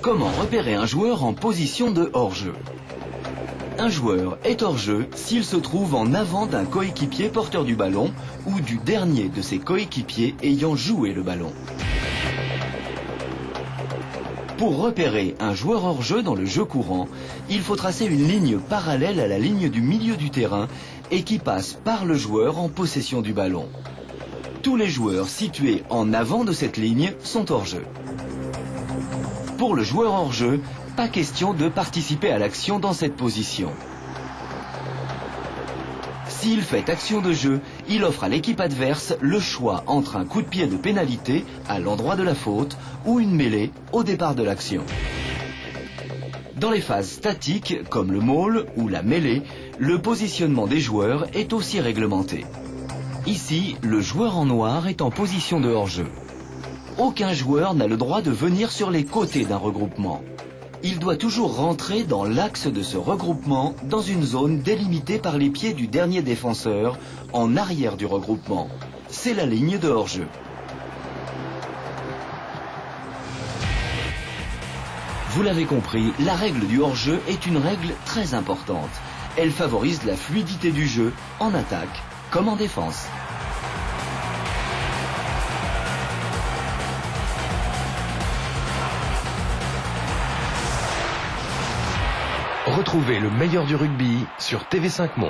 Comment repérer un joueur en position de hors-jeu? Un joueur est hors-jeu s'il se trouve en avant d'un coéquipier porteur du ballon ou du dernier de ses coéquipiers ayant joué le ballon. Pour repérer un joueur hors-jeu dans le jeu courant, il faut tracer une ligne parallèle à la ligne du milieu du terrain et qui passe par le joueur en possession du ballon. Tous les joueurs situés en avant de cette ligne sont hors-jeu. Pour le joueur hors-jeu, pas question de participer à l'action dans cette position. S'il fait action de jeu, il offre à l'équipe adverse le choix entre un coup de pied de pénalité à l'endroit de la faute ou une mêlée au départ de l'action. Dans les phases statiques, comme le maul ou la mêlée, le positionnement des joueurs est aussi réglementé. Ici, le joueur en noir est en position de hors-jeu. Aucun joueur n'a le droit de venir sur les côtés d'un regroupement. Il doit toujours rentrer dans l'axe de ce regroupement dans une zone délimitée par les pieds du dernier défenseur en arrière du regroupement. C'est la ligne de hors-jeu. Vous l'avez compris, la règle du hors-jeu est une règle très importante. Elle favorise la fluidité du jeu en attaque comme en défense. Retrouvez le meilleur du rugby sur TV5 Monde.